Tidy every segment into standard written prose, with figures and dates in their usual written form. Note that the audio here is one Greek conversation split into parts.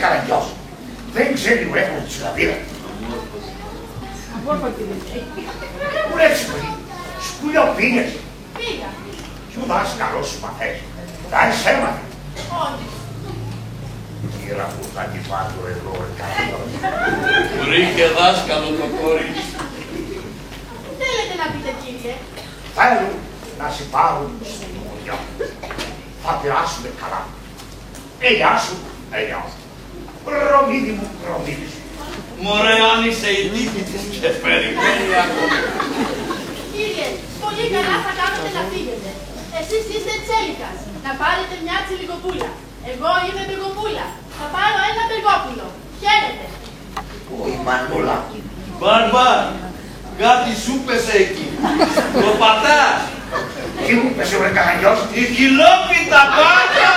καραγκιός. Δεν ξέρει ο έφος της λαβίδας. Πού έτσι παιδί, σκουλιό πήγες. Πήγα. Κι ο δάσκαλος σου μαθαίνει. Τα έμαθε. Όχι. Κύρα που θα τη φάτω εδώ εκατός. Βρήκε δάσκαλο το κορίτσι. Τι θέλετε να πείτε, κύριε? Θέλω να σε πάρουν στο χωριό. Θα περάσουμε καλά. Ελιά σου, ελιά σου. Ρωμίδι μου, ρωμίδι σου. Μωρέ, άνοιξε η τύχη της και περιμένει ακόμα. Κύριε, πολύ καλά θα κάνετε να φύγετε. Εσείς είστε τσέλικας. Να πάρετε μια τσιλικοπούλα. Εγώ είμαι μπεργοπούλα. Θα πάρω ένα μπεργόπουλο. Χαίρετε. Η Μανούλα. Μπαρμπάρ, κάτι σου πέσε εκεί. Το πατάς. Τι μου πέσε βρε καραγκιός. Η κιλόπιτα πάντα.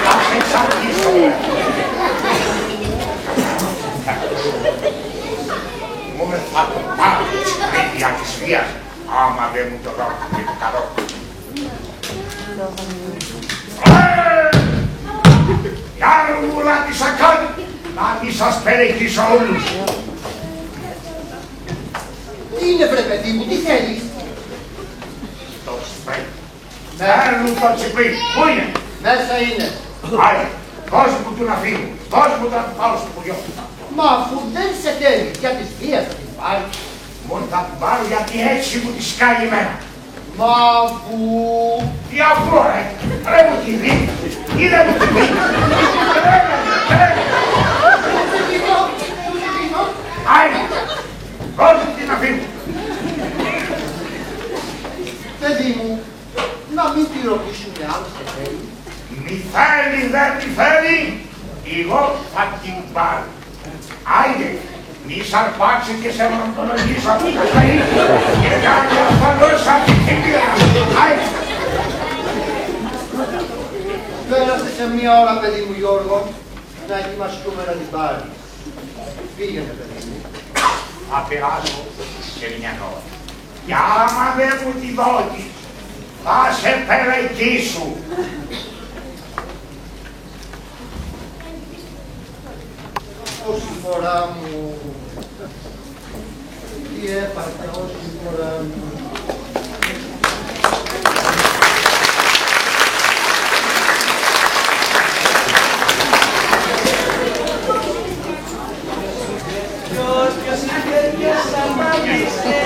Θα σε εξαρτήσω. Μου θα το πάρω της κρίδια της βίας. Άμα δεν μου το δω και το καλό. Η άρμουλα της ακάν, να μη σας περιχτήσω όλους. Τι είναι βρε παιδί μου, τι θέλεις? Το σπρέι. Παίρνουν το τσιπί. Πού είναι? Μέσα είναι. Άι, δώσ' μου του να φύγω. Δώσ' μου του να του πάω στο χωριό. Μα αφού δεν σε θέλει, για της βίας θα την πάρει. Μόνο θα την πάρω γιατί έτσι μου τη σκάει εμένα. Μα αφού... Τι αφού ρε μου τη δει. Ή δεν μου τη δει. Άι, δώσ' μου την να φύγω. Παιδί μου, να μην τη ρωτήσουμε αν σε θέλει. Μη θέλει, δεν μη θέλει. Εγώ θα την πάρω. Άιντε, μη σαρπάξει και σε μοντολογήσω από τα φαΐ και κάνει ασφαλώς από την χειμία. Άιντε. Πέρασε σε μία ώρα, παιδί μου Γιώργο, να ετοιμαστούμε να την πάρει. Πήγαινε, παιδί μου. Θα περάσω σε μια ώρα. Και άμα δεν μου τη δώσεις, θα σε περαιτήσω. Όση φορά μου... Τι έπαθε όση φορά μου... Ποιος η τέτοια σταμάτησε,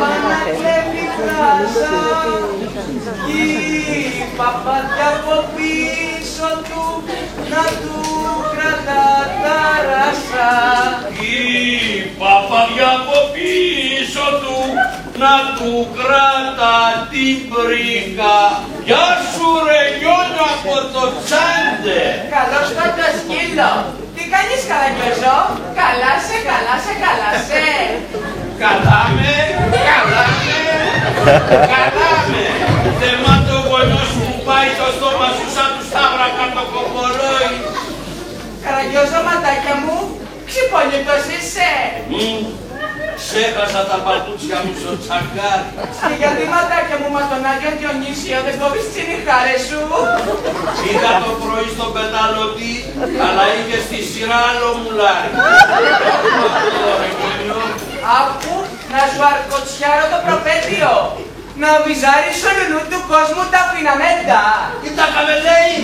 Παναγκλέβη φράζα, η παπαδιά από πίσω του να του κρατά τα ράσα. Η παπαδιά από πίσω του να του κράτα την πρίκα. Γεια σου ρε Γιώνιο από το Τσάντε. Καλώς το σκύλο. Τι κάνεις Καραγκιόζο? Καλά σε, καλά σε, καλά σε. Καλά με, καλά με, καλά με. Θεμάτο γονιός μου πάει το στόμα σου σαν του σταύρα κάτω κομπολόι. Καραγκιόζο ματάκια μου, ξυπόλυτος είσαι. Ξέχασα τα παπούτσια μου στο τσακάρι. Και γιατί ματάκια μου μα τον Άγιο Διονύσιο δεν κόβεις τσινιχάρες σου? Πήγα το πρωί στον πεταλωτή, αλλά είχε στη σειρά άλλο μουλάρι. Αφού να σου αρκοτσιάρω το προπέτειο, να βυζάρεις ολουνού του κόσμου τα φιναμέντα. Τι τα καβελέει,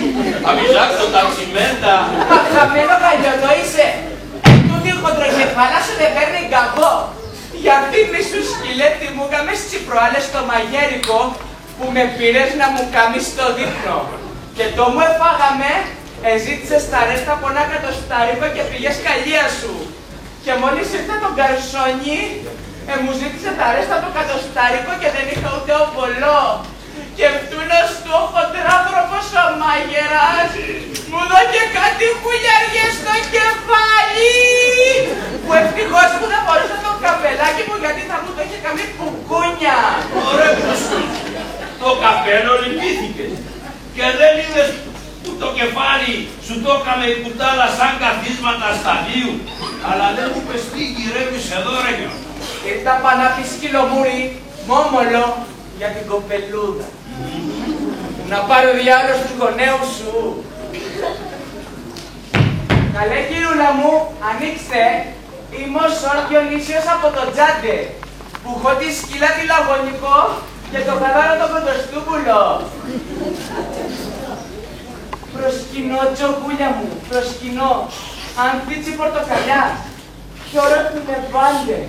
θα μιζάξω τα τσιμέντα. Μα χαμένο παλιωτό είσαι. Τούτη η χοντροκεφάλα σου δεν παίρνει καβό. Γιατί μη σου σκυλέτη μου κάμες τις προάλλες στο μαγέρικο που με πήρες να μου κάμεις το δείπνο. Και το μου εφάγαμε, ζήτησες τα ρέστα από ένα κατοστάρικο και πήγες καλία σου. Και μόλις ήρθε τον καρσόνι, μου ζήτησε τα ρέστα το κατοστάρικο και δεν είχα ούτε οβολό. Και φτούνος του ο χοντράβροπος ο μάγερας μου δώκε κάτι χουλιαριές στο κεφάλι που ευτυχώς που δεν μπορούσα το καπελάκι μου γιατί θα μου το είχε κάνει κουκούνια. Ωραία κουσκούτσι, το καπέλο λυπήθηκες και δεν είδες που το κεφάλι σου το έκαμε η κουτάλα σαν καθίσματα σταδίου. Αλλά δεν μου πες τι γυρεύεις εδώ ρε γιο. Ήρθα πανάπη σκυλομούρι, μόμολο για την κοπελούδα. να πάρω διάλογο στους γονέους σου. Καλέ κυρούλα μου, ανοίξτε. Είμαι ο Σόρ-Διονύσιος από το Τζάντε, που έχω τη σκύλα τη λαγωνικό και το χαλάρο το κοντοστούμπουλο. Προσκυνώ, τζογούλια μου, προσκυνώ. Ανθίτσι πορτοκαλιά, χιόρο που με πάντε.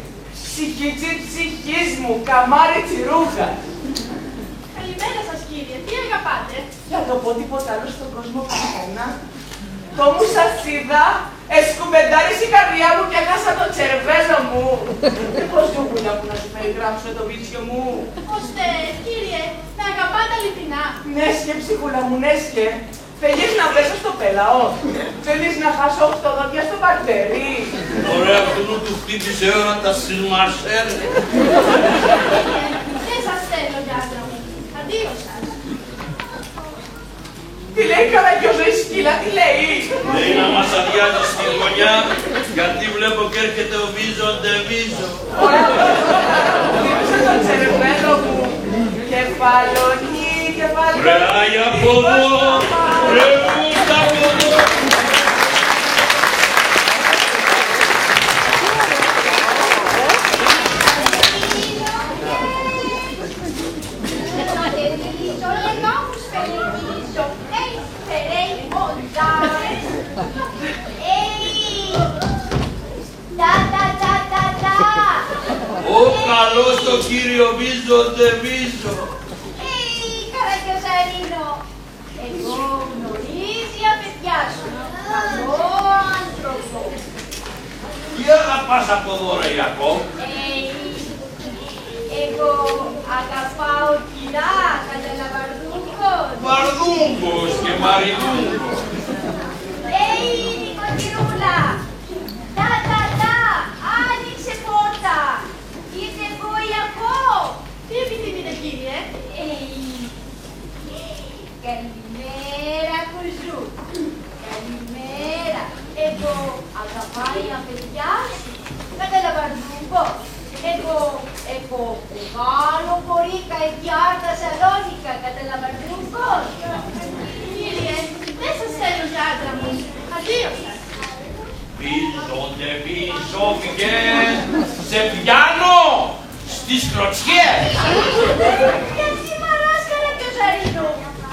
Ψυχίτσι ψυχής μου, καμάρι τσιρούχα. Καλημέρα σας κύριε, τι αγαπάτε? Για το πω τίποτα άλλο στον κόσμο κανένα. Το μου σας είδα, εσκουμπεντάρισε η καρδιά μου και έχασα το τσερβέλο μου. Πώς γιογούλια μου να σου περιγράψω το βίτσιο μου. Ώστε κύριε, με αγαπάτε αληθινά. Νέσκε ψυχούλα μου, νέσκε. Θέλεις να πέσω στο πελαό. Θέλεις να χάσω 8 δόντια στο μπακτερί. Ωραία, αυτού του χτύπησε ώρα τα σιλμασέρ. Δεν σας θέλω, γιάτρα μου. Αντίο σας. Τι λέει Καραγκιόζο η σκύλα, τι λέει. Λέει να μας αδειάζει στη γωνιά, γιατί βλέπω και έρχεται ο Βίζο Ντεβίζο. Ωραία, χτύπησε το τσερβέλο μου. Κεφαλονί, κεφαλονί. Ρε Άγι από εδώ, ρε Βούστα από εδώ. Ο καλός το κύριο Βίζο Ντεβίζο. Καραγκιόζαρινό, εγώ γνωρίζει παιδιά σου. Καλό άνθρωπο. Τι αγαπάς από εδώ ρε Ιακώ. Εγώ αγαπάω κυρά, καταλαβαρδούκος. Βαρδούγκος και μαριδούγκος. Νοικοκυρούλα, άνοιξε πόρτα. Ήρθε εγώ Ιακώ. Τι επιθυμείτε κύριε? Καλημέρα κουζού. Καλημέρα. Εγώ αγαπάει τα παιδιά σου. Καταλαβαρδούκος. Εγώ έχω μεγάλο κορίκα εκεί άρτα σαλόνικα. Καταλαβαρδούκος. Κύριε, δεν σας θέλω γιάτρα μου. Αντίο σας. Βίζο Ντεβίζο, βγες, σε πιάνω στις κλωτσιές. Γιατί μ' αράς Καραγκιόζαρινό.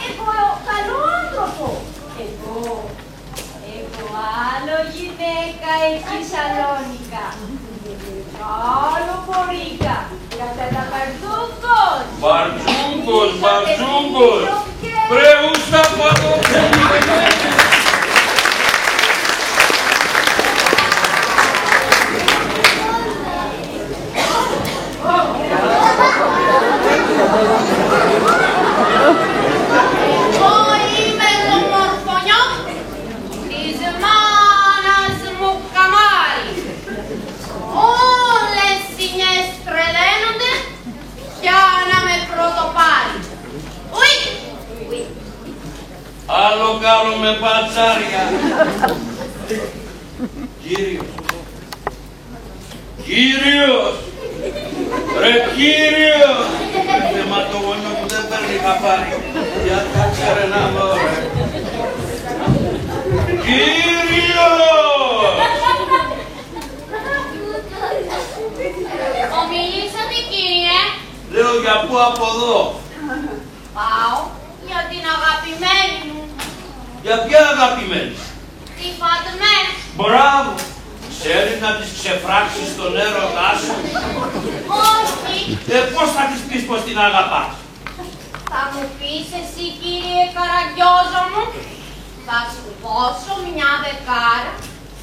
Εγώ καλό άνθρωπο. Εγώ έχω άλλο γυναίκα εκεί σαλόνικα. Μεγάλο κορίκα. Καταλαβαρδούκος. Μπαρτζούγκος, μπαρτζούγκος. Βρε Βούστα από εδώ. Εγώ είμαι το μορφωνιό της μάνας μου καμάρι. Όλες οι νιές τρελαίνονται για να με πρωτοπάρει. Ουι! Άλλο κάνουμε πατσάρια. Κύριος. Κύριος. Ρε Κύριος. Θεματογονιό που δεν παίρνει χαπάρι. Για κάτσε ρε να δω ρε. Κύριος. Ομιλήσατε κύριε. Λέω για πού από εδώ. Πάω για την αγαπημένη μου. Για ποια αγαπημένη. Τη Φατμέ. Μπράβο. Ξέρεις να τις ξεφράξεις στον έρωτά σου. Όχι. Πώς θα της πεις πως την αγαπάς. Θα μου πεις εσύ κύριε Καραγκιόζο μου. Θα σου δώσω μια δεκάρα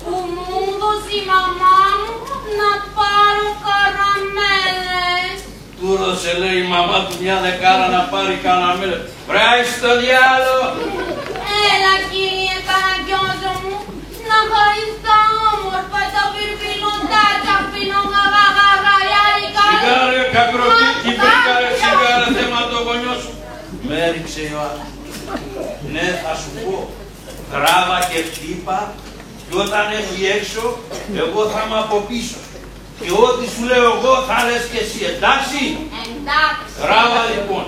που μου έδωσε η μαμά μου να πάρω καραμέλες. Του έδωσε λέει η μαμά του μια δεκάρα να πάρει καραμέλες. Βράει στο διάλο. Έλα κύριε Καραγκιόζο μου, να χαρείς τα όμορφα τα βιρβιλοντάκια πινογαγαγαγαγιάρικα. Σιγάρε κακροκύκι βρήκαρε σιγάρε θεματογονιό σου. Με έριξε η Ιωάννη. Ναι θα σου πω. Τράβα και χτύπα και όταν έρθει έξω εγώ θα είμαι από πίσω. Και ό,τι σου λέω εγώ θα λες και εσύ, εντάξει. Εντάξει. Τράβα λοιπόν.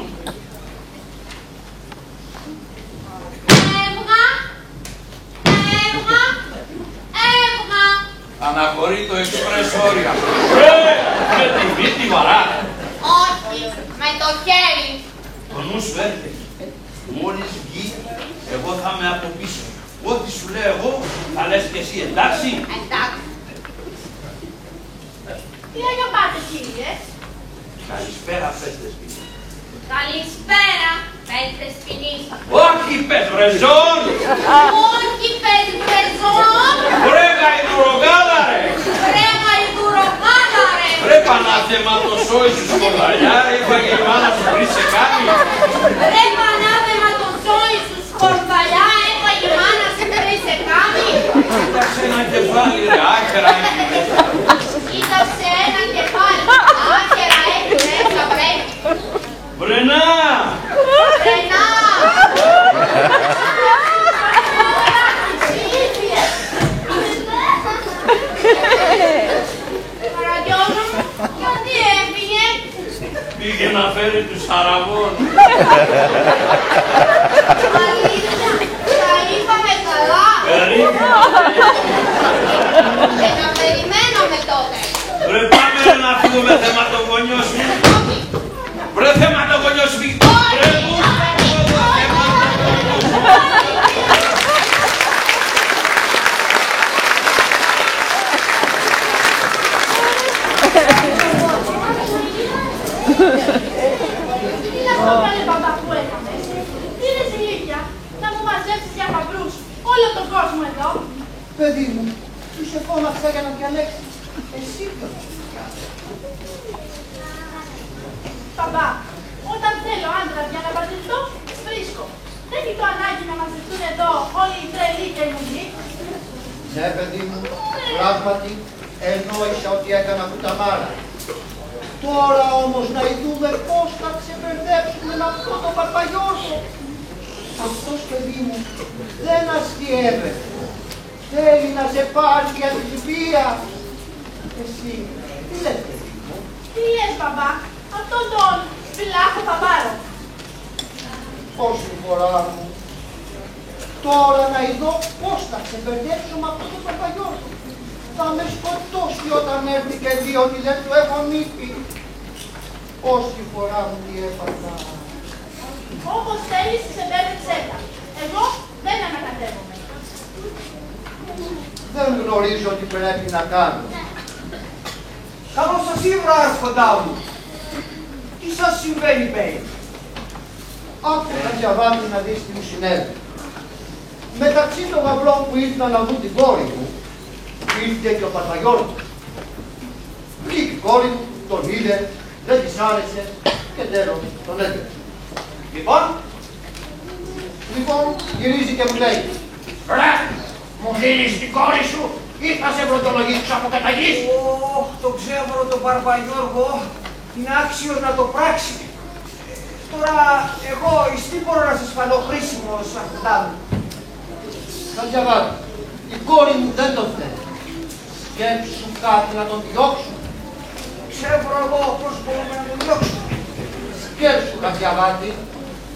Αναχωρεί το εξπρές όρια. Με τη μύτη βαρά. Όχι, με το χέρι. Το νου σου έρχεται. Μόλις βγει, εγώ θα είμαι από πίσω. Ό,τι σου λέω εγώ, θα λες και εσύ, εντάξει. Εντάξει. Τι αγαπάτε, κύριε? Καλησπέρα, πέστε σπίτι. Καλησπέρα, πέτρες ποινής. Όχι, πετρεζόν! Όχι, πετρεζόν. Βρε γαϊδουροκάλα, ρε! Βρε γαϊδουροκάλα, ρε! Βρε πανάθεμα το σόι σου σκορδαλιά, έφαγε η μάνα σου πριν σε κάνει. Βρε πανάθεμα το σόι σου σκορδαλιά, έφαγε η μάνα σου πριν σε κάνει. Κοίταξε ένα κεφάλι, ρε, άκρα έχει μέσα. Κοίταξε ένα κεφάλι, άκερα έχει μέσα, βρε. Βρενά! Βρενά! Καραγκιόζο μου, γιατί έφυγε? Πήγε να φέρει τους Αραβών. Αλήθεια, τα είπαμε καλά. Και να περιμένουμε τότε. Βρε πάμε ρε, να φύγουμε θεματογονιός μου. Όχι, Βρε θεματογονιός μου. Βρε μπούστα μου εδώ θεματογονιός μου. Τι να το κάνει, μπαμπά, που έκανες? Πήρες ηλίθεια να μου μαζέψεις για παγκρούς όλο τον κόσμο εδώ. Παιδί μου, του σε φώναξα για να διαλέξεις. Εσύ ποιος να διαλέξεις. Μπαμπά, όταν θέλω άντρα για να παντρευτώ, βρίσκω. Δεν έχει το ανάγκη να μαζευτούν εδώ όλοι οι τρελοί και οι μουνοί. Ναι, παιδί μου, πράγματι εννοήσα ότι έκανα κουταμάρα. Τώρα όμως να ειδούμε πώς θα ξεπερδέψουμε με αυτό το Παπαγιώργο. Αυτός, παιδί μου, δεν αστιεύεται. Θέλει να σε πάρει για τη βία. Εσύ, τι λες, παιδί μου? Τι λες, μπαμπά, αυτόν τον σπηλάχο θα πάρω. Πόση φορά μου. Τώρα να ειδώ πώς θα ξεπερδέψω με αυτό το Παπαγιώργο. Θα με σκοτώσει όταν έρθει και δει ότι δεν του έχω νύχτη. Πόση φορά μου τι έπαθα. Όπως θέλεις, σε μπέρδεψέ τα. Εγώ δεν ανακατεύομαι. Δεν γνωρίζω τι πρέπει να κάνω. Καλώς σας ήρθα, αρχοντά μου. Τι σας συμβαίνει, Μπέι? Άκουσα διαβάσει να δεις τι μου συνέβη. Μεταξύ των γαμπρών που ήρθαν να δουν την κόρη μου, ήρθε και ο Παπαγιώργος. Βγήκε η κόρη μου, τον είδε, δεν της άρεσε και τέλος τον έδωσε. Λοιπόν, γυρίζει και μου λέει, Ρε, μου δίνεις την κόρη σου ή θα σε βροντολογήσω από καταγής. Το ξέμορο τον Παρπαγιώργο είναι άξιος να το πράξει. Τώρα, εγώ εις τι μπορώ να σας φανώ χρήσιμος, αρχοντά μου? θα διαβάσει, η κόρη μου δεν τον θέλει. Σκέψου κάτι να τον διώξω. Ξέρω εγώ πώς μπορούμε να τον διώξουμε. Σκέψου Χατζιαβάτη,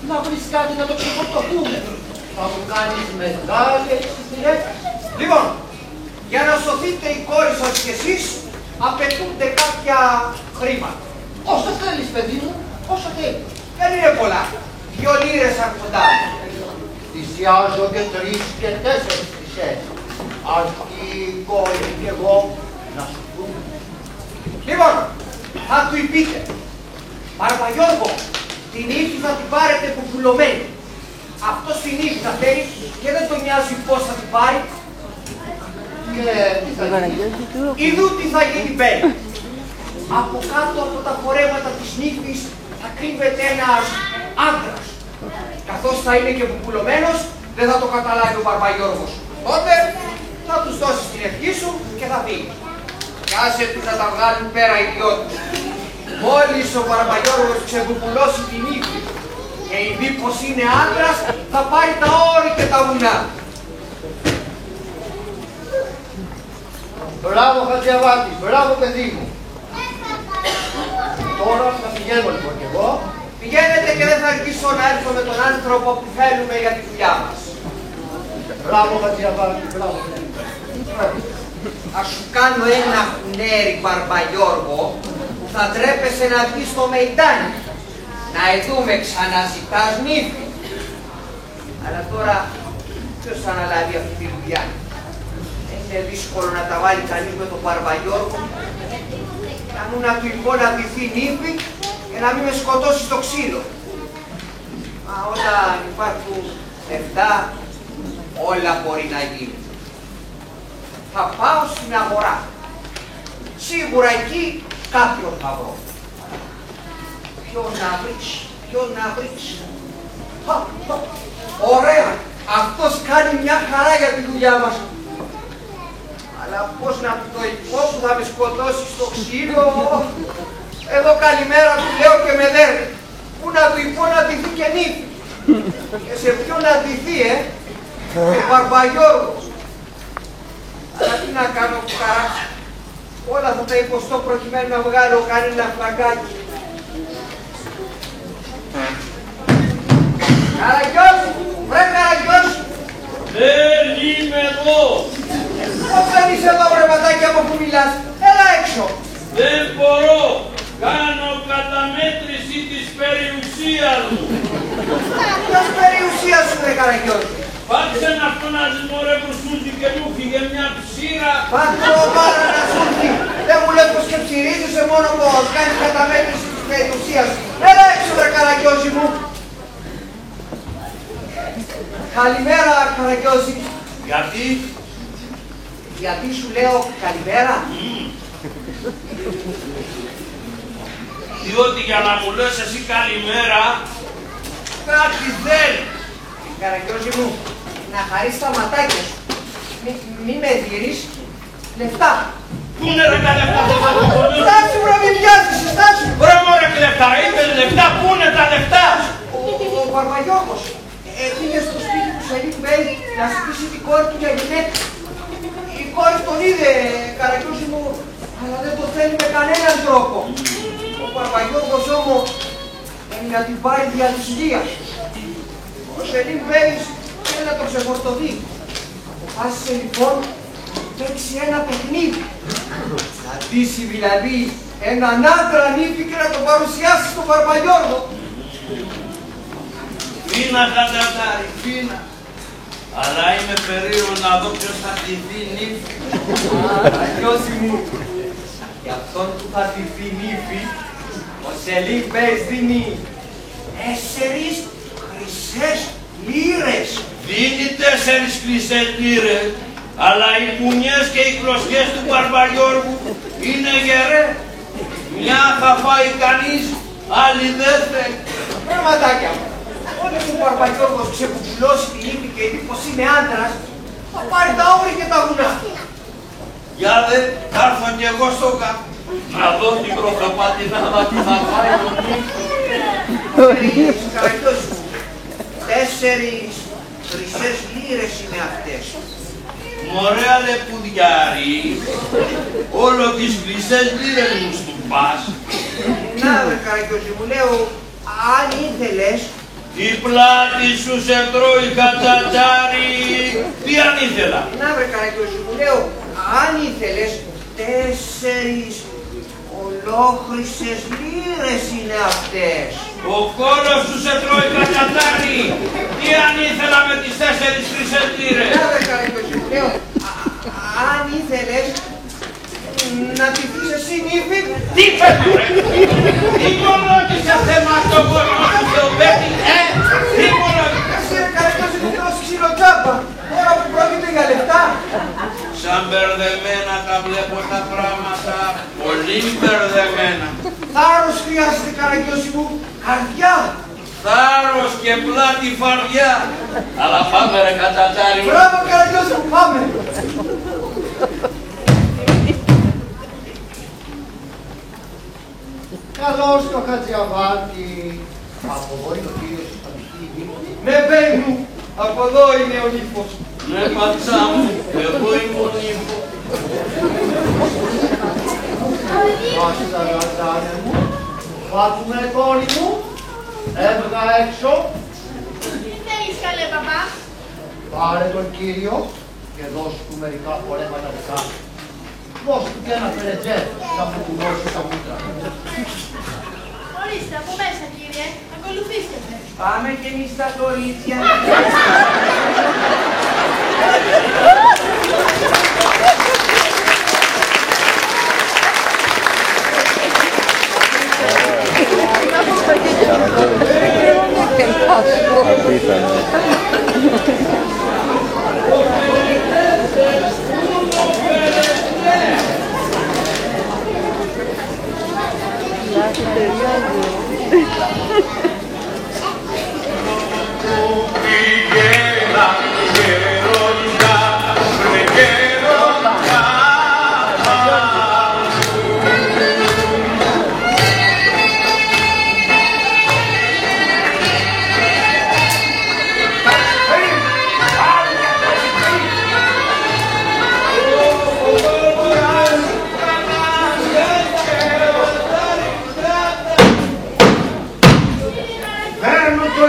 να βρεις κάτι να το ξεφορτωθούμε. Θα μου κάνεις μεγάλη εξυπηρέτηση. Λοιπόν, για να σωθείτε η κόρη σας κι εσείς, απαιτούνται κάποια χρήματα. Όσο θέλεις, παιδί μου, όσο θέλεις. Δεν είναι πολλά. 2 λίρες, αρχοντά. Θυσιάζω και 3 και 4 χρυσές. Αρκεί η κόρη και εγώ να σου πούμε. Λοιπόν, θα του πείτε, Παρπαγιώργο, την ύφη θα την πάρετε κουκουλωμένη. Αυτός την ύφη θα φέρει και δεν τον νοιάζει πώς θα την πάρει. Και τι θα γίνει? Ιδού τι θα γίνει, Μπέι. Από κάτω από τα φορέματα της νύφης θα κρύβεται ένας άντρας. Καθώς θα είναι και κουκουλωμένος, δεν θα το καταλάβει ο Παρπαγιώργος. Τότε θα τους δώσεις την ευχή σου και θα φύγει. Κι άσε τους να τα βγάλουν πέρα οι δυο τους. Μόλις ο Παραπαγιώργος ξεβουκουλώσει την ύφη και η πως είναι άντρας, θα πάρει τα όρη και τα βουνά. Μπράβο Χατζιαβάτη, μπράβο παιδί μου. Τώρα θα πηγαίνω λοιπόν κι εγώ. Πηγαίνετε και δεν θα αργήσω να έρθω με τον άνθρωπο που θέλουμε για τη δουλειά μας. Μπράβο Χατζιαβάτη, μπράβο παιδί μου. Θα σου κάνω ένα χουνέρι, Μπαρμπαγιώργο, που θα τρέπεσαι να βγεις στο μεϊντάνι. Να εδούμε ξαναζητάς νύφη. Αλλά τώρα ποιος θα αναλάβει αυτή τη δουλειά? Είναι δύσκολο να τα βάλει κανείς με τον Μπαρμπαγιώργο. Κανού να του πω να ντυθεί νύφη και να μην με σκοτώσει στο ξύλο. Μα όταν υπάρχουν λεφτά, όλα μπορεί να γίνει. Θα πάω στην αγορά. Σίγουρα εκεί κάποιον θα βρω. Ποιον να βρεις. Ωραία. Αυτός κάνει μια χαρά για τη δουλειά μας. Αλλά πώς να του το πω που θα με σκοτώσει στο ξύλο. Εδώ καλημέρα του λέω και με δέρνει. Πού να του πω να ντυθεί και νύφη. Και σε ποιον να ντυθεί, ο Μπαρμπαγιώργος. Αλλά τι να κάνω κουκαρά. Όλα θα τα υποστώ προκειμένου να βγάλω κανένα φλαγκάκι. Καραγκιός! Βρε Καραγκιός! Δεν είμαι εδώ! Πώς δεν είσαι εδώ βρε ματάκια από που μιλάς? Έλα έξω! Δεν μπορώ! Κάνω καταμέτρηση της περιουσίας μου! Ποιος περιουσία σου ρε Καραγκιός? Πάτσε να αυτόν να μωρέ που σούζει και μου φύγε μια ψήρα! Πάτσε το πάρα να σούζει! Δεν μου λες πως και ψηρίζεσαι μόνο πως κάνεις καταμέτρηση της περιουσίας σου! Έλα έξω ρε Καραγκιόζη μου! Καλημέρα Καραγκιόζη! Γιατί? Γιατί σου λέω καλημέρα? Διότι για να μου λες εσύ καλημέρα, κάτι θέλει. Καραγκιόζη μου, να χαρείς τα ματάκια σου. Μη με δειρείς λεφτά. Πού είναι ρε τα λεφτά θα τα κομμονώ? Στάσου βρε μη βιάζεις, στάσου. Βρε μωρέ λεφτά, είπες λεφτά, πού είναι τα λεφτά? Ο Μπαρμπαγιώργος πήγε στο σπίτι του Σελίκ Μπέι να ζητήσει την κόρη του για γυναίκα. Η κόρη τον είδε, Καραγκιόζη μου, αλλά δεν το θέλει με κανέναν τρόπο. Ο Μπαρμπαγιώργος όμως θέλει να την πάρει δια της Λίας. Ο Σελίκ Μπέι θέλει να το ξεφορτωθεί. Αποφάσισε λοιπόν να παίξει ένα παιχνίδι. Να ντύσει δηλαδή έναν άντρα νύφη και να τον παρουσιάσει στον Μπαρμπαγιώργο. Φίνα κατατάρι, φίνα. Αλλά είμαι περίεργο να δω ποιος θα ντυθεί νύφη. Καραγκιόζη μου, για αυτόν που θα ντυθεί νύφη, ο Σελίκ Μπέις δίνει 4 χρυσές λίρες. Δίνει 4 χρυσές λίρες, αλλά οι κουνιές και οι κλωσιές του Μπαρμπαγιώργου είναι γερέ. Μια θα φάει κανείς, άλλη δεν θέλει. Ματάκια μου, όταν ο Μπαρμπαγιώργος ξεπουκουλώσει τη νύφη και δει πως είναι άντρας, θα πάρει τα όρη και τα βουνά. Για δε, θα έρθω κι εγώ στο κάτω. Να δω την προκαπατινάδα που θα φάει ο νύφης. Καραγκιόζη μου, 4 χρυσές λίρες είναι αυτές. Μωρέ αλεπουδιάρη, όλο τις χρυσές λίρες μου σου πας. Να βρε Καραγκιόζη μου, λέω, αν ήθελες, Η πλάτη σου σε τρώει κατσατσάρι. Τι αν ήθελα? να βρε Καραγκιόζη μου, λέω, αν ήθελες, 4 ολόχρυσες λίρες είναι αυτές. Ο κόλος σου σε τρώει κατσατσάρι. Τι αν ήθελα με τις 4 χρυσές λίρες? Να βρε Καραγκιόζη μου, λέω, αν ήθελες να ντυθείς εσύ νύφη. Τι φεύγει ρε? Τι κολόγησε θέμα στον κόσμο σου Θεοπέτη, τι κολόγησε? Εσύ ρε Καραγκιόζη μου, λέω ξυλοτζάπα, τώρα που πρόκειται για λεφτά. Σαν μπερδεμένα τα βλέπω τα πράγματα, πολύ μπερδεμένα. Θάρρος χρειάζεται Καραγκιόζη μου, καρδιά. Θάρρος και πλάτη φαρδιά. Αλλά πάμε ρε κατσατσάρι μου. Μπράβο Καραγκιόζη μου, πάμε. Καλώς το Χατζιαβάτη. Από εδώ είναι ο κύριος του Παντική. Ναι, μπαίνει μου. Από εδώ είναι ο νύφος. Ναι, πατσά μου, εγώ είμαι ο νύφος. Πάσα γαζάνε μου. Φάτουμε κόρη μου. Έβγα έξω. Τι θέλεις καλέ παπά? Πάρε τον κύριο και δώσ' του μερικά φορέματα δικά. Δώσ' του και ένα περετζέρ, θα μου κουνώσει τα μούτρα. Ορίστε, από μέσα κύριε, ακολουθήστε με. Πάμε κι εμείς στα κορίτσια. Παίρνω το